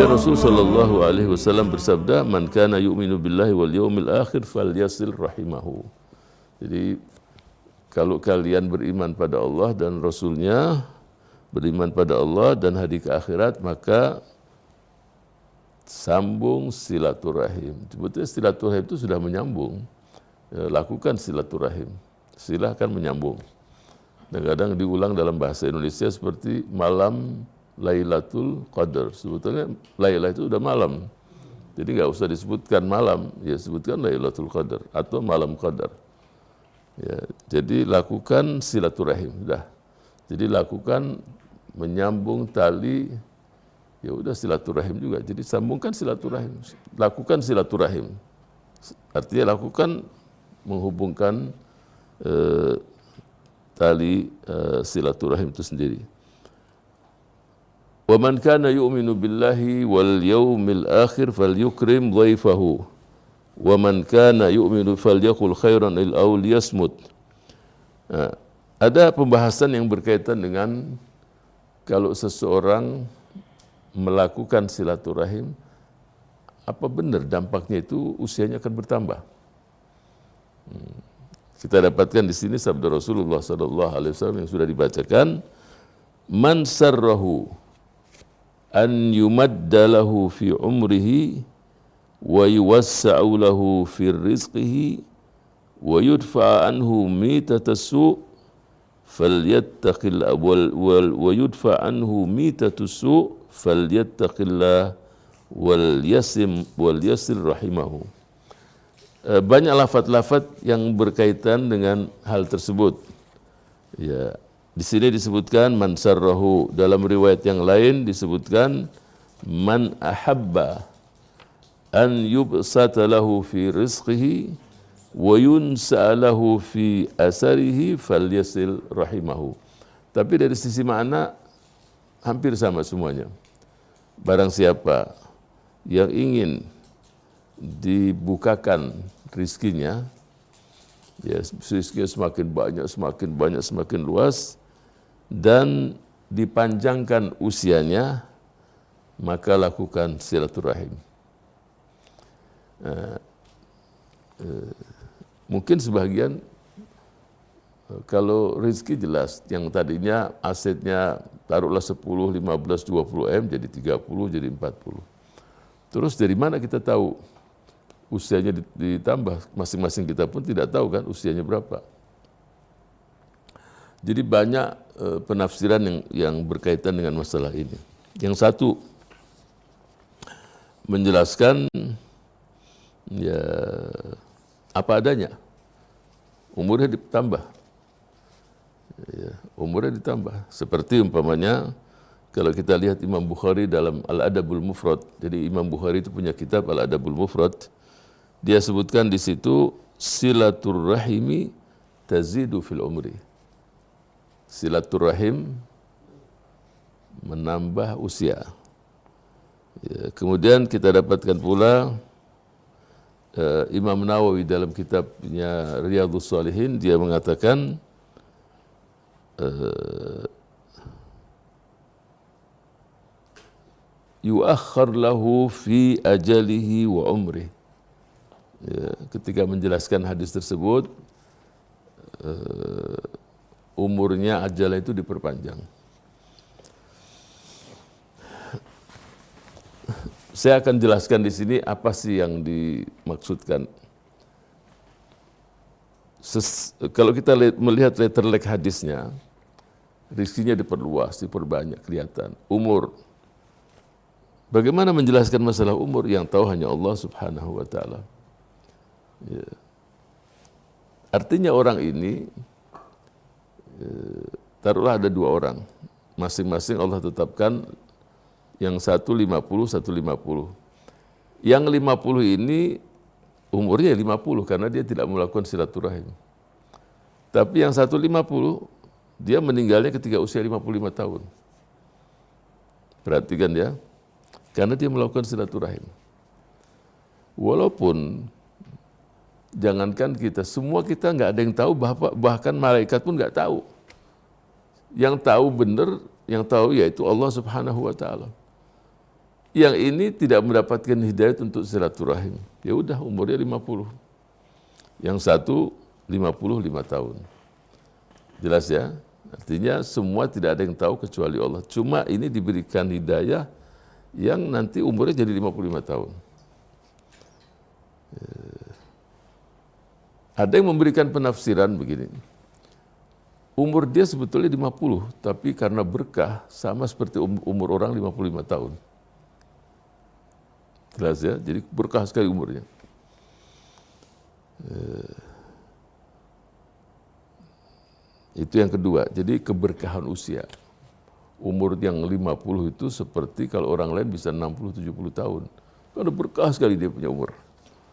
Kemudian Rasul sallallahu alaihi wasallam bersabda, "Man kana yu'minu billahi wal yaumil akhir falyasil rahimahu." Jadi kalau kalian beriman pada Allah dan Rasulnya, beriman pada Allah dan hari ke akhirat, maka sambung silaturahim. Sebetulnya silaturahim itu sudah menyambung. Ya, lakukan silaturahim. Silahkan menyambung. Kadang-kadang diulang dalam bahasa Indonesia seperti malam Lailatul Qadar. Sebetulnya Lailah itu udah malam. Jadi nggak usah disebutkan malam, ya sebutkan Lailatul Qadar atau malam Qadar. Ya, jadi lakukan silaturahim, dah. Jadi lakukan menyambung tali, ya udah silaturahim juga. Jadi sambungkan silaturahim, lakukan silaturahim. Artinya lakukan menghubungkan tali silaturahim itu sendiri. Wa man kana yu'minu billahi wal yaumil akhir falyukrim dhaifahu. Wa man kana yu'minu falyaqul khairan aw liyasmut. Ada pembahasan yang berkaitan dengan kalau seseorang melakukan silaturahim, apa benar dampaknya itu usianya akan bertambah? Kita dapatkan di sini sabda Rasulullah sallallahu alaihi wasallam yang sudah dibacakan, "Man sarrahu an yumadda lahu fi umrihi wa yuwassa'u lahu fi rizqihi wa yudfa'a anhu mitatasu falyattaqil wa yudfa' anhu mitatasu falyattaqillah wal yasir rahimahu." Banyak lafaz-lafaz yang berkaitan dengan hal tersebut. Ya, di sini disebutkan man sarrahu, dalam riwayat yang lain disebutkan man ahabba an yubsata lahu fi rizqihi wa yunsa lahu fi asarihi falyasil rahimahu. Tapi dari sisi makna hampir sama semuanya. Barang siapa yang ingin dibukakan rizkinya, ya rizkinya semakin banyak, semakin luas, dan dipanjangkan usianya, maka lakukan silaturahim. Mungkin sebagian kalau rezeki jelas, yang tadinya asetnya taruhlah 10, 15, 20 M jadi 30, jadi 40. Terus dari mana kita tahu usianya ditambah? Masing-masing kita pun tidak tahu kan usianya berapa. Jadi banyak penafsiran yang berkaitan dengan masalah ini. Yang satu menjelaskan ya apa adanya, umurnya ditambah. Ya, umurnya ditambah. Seperti umpamanya kalau kita lihat Imam Bukhari dalam Al-Adabul Mufrad. Jadi Imam Bukhari itu punya kitab Al-Adabul Mufrad. Dia sebutkan di situ silaturrahimi tazidu fil umri. Silaturrahim menambah usia. Ya, kemudian kita dapatkan pula Imam Nawawi dalam kitabnya Riyadhus Shalihin, dia mengatakan yuakhkhar lahu fi ajalihi wa umrih. Ya, ketika menjelaskan hadis tersebut, umurnya ajalnya itu diperpanjang. Saya akan jelaskan di sini apa sih yang dimaksudkan. Kalau kita melihat letterlek hadisnya, rizkinya diperluas, diperbanyak, kelihatan. Umur. Bagaimana menjelaskan masalah umur yang tahu hanya Allah Subhanahu wa Ta'ala. Ya. Artinya orang ini, taruhlah ada dua orang, masing-masing Allah tetapkan, yang satu 50, satu 50. Yang 50 ini umurnya 50 karena dia tidak melakukan silaturahim. Tapi yang satu 50, dia meninggalnya ketika usia 55 tahun. Perhatikan ya, karena dia melakukan silaturahim. Walaupun jangankan kita, semua kita nggak ada yang tahu, bahkan malaikat pun nggak tahu. Yang tahu benar, yang tahu yaitu Allah Subhanahu wa Ta'ala. Yang ini tidak mendapatkan hidayah untuk silaturahim. Ya udah umurnya 50. Yang satu 55 tahun. Jelas ya? Artinya semua tidak ada yang tahu kecuali Allah. Cuma ini diberikan hidayah yang nanti umurnya jadi 55 tahun. Ada yang memberikan penafsiran begini. Umur dia sebetulnya 50, tapi karena berkah sama seperti umur orang 55 tahun. Jelas ya? Jadi berkah sekali umurnya. Itu yang kedua. Jadi keberkahan usia. Umur yang 50 itu seperti kalau orang lain bisa 60-70 tahun. Karena berkah sekali dia punya umur.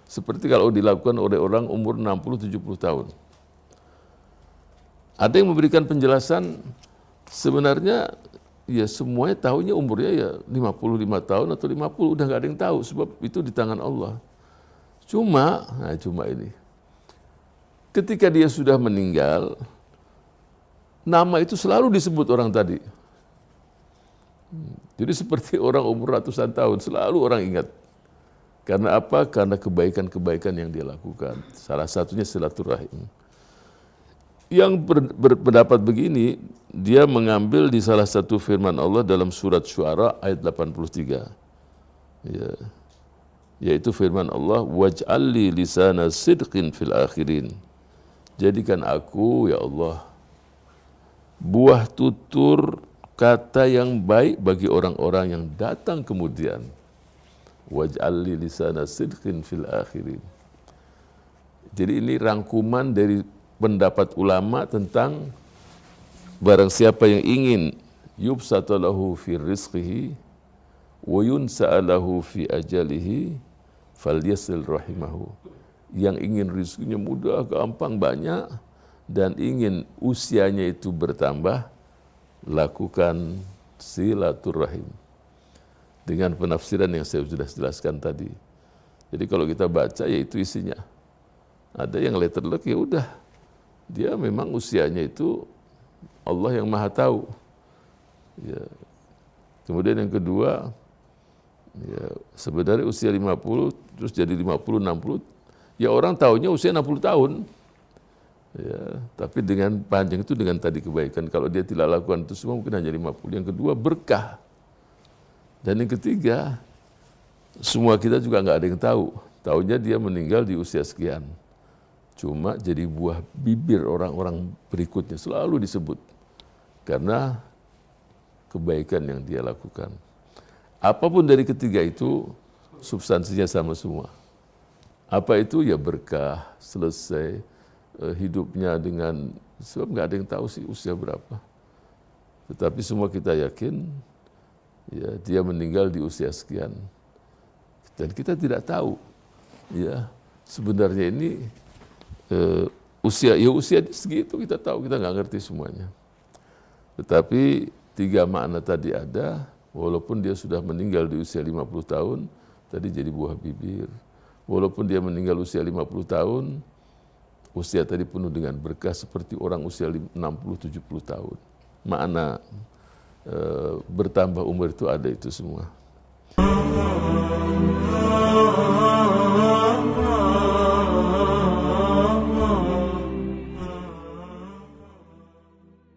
Seperti kalau dilakukan oleh orang umur 60-70 tahun. Ada yang memberikan penjelasan sebenarnya ya semuanya tahunya umurnya ya 55 tahun atau 50, udah nggak ada yang tahu sebab itu di tangan Allah. Cuma ini. Ketika dia sudah meninggal, nama itu selalu disebut orang tadi. Jadi seperti orang umur ratusan tahun, selalu orang ingat. Karena apa? Karena kebaikan-kebaikan yang dia lakukan. Salah satunya silaturahim. Yang berpendapat begini, dia mengambil di salah satu firman Allah dalam surat Syu'ara ayat 83. Ya. Yaitu firman Allah, waj'al li lisana sidqin fil akhirin. Jadikan aku, ya Allah, buah tutur kata yang baik bagi orang-orang yang datang kemudian. Waj'al li lisana sidqin fil akhirin. Jadi ini rangkuman dari pendapat ulama tentang barang siapa yang ingin yubsata lahu fi rizqihi wa yunsa'a lahu fi ajalihi falyasil rahimahu. Yang ingin rizkinya mudah, gampang, banyak dan ingin usianya itu bertambah, lakukan silaturahim. Dengan penafsiran yang saya sudah jelaskan tadi. Jadi kalau kita baca ya itu isinya. Ada yang letter luck ya udah. Dia memang usianya itu Allah yang Maha tahu. Ya. Kemudian yang kedua, ya sebenarnya usia 50 terus jadi 50 60, ya orang tahunya usia 60 tahun. Ya, tapi dengan panjang itu dengan tadi kebaikan. Kalau dia tidak lakukan itu semua mungkin hanya 50. Yang kedua berkah. Dan yang ketiga, semua kita juga nggak ada yang tahu. Taunya dia meninggal di usia sekian. Cuma jadi buah bibir orang-orang berikutnya selalu disebut. Karena kebaikan yang dia lakukan. Apapun dari ketiga itu, substansinya sama semua. Apa itu? Ya berkah, selesai hidupnya dengan, sebab nggak ada yang tahu sih usia berapa. Tetapi semua kita yakin, ya dia meninggal di usia sekian. Dan kita tidak tahu, ya sebenarnya ini usia segitu kita tahu, kita nggak ngerti semuanya. Tetapi tiga makna tadi ada, walaupun dia sudah meninggal di usia 50 tahun, tadi jadi buah bibir. Walaupun dia meninggal usia 50 tahun, usia tadi penuh dengan berkah seperti orang usia 60-70 tahun. Makna bertambah umur itu ada itu semua.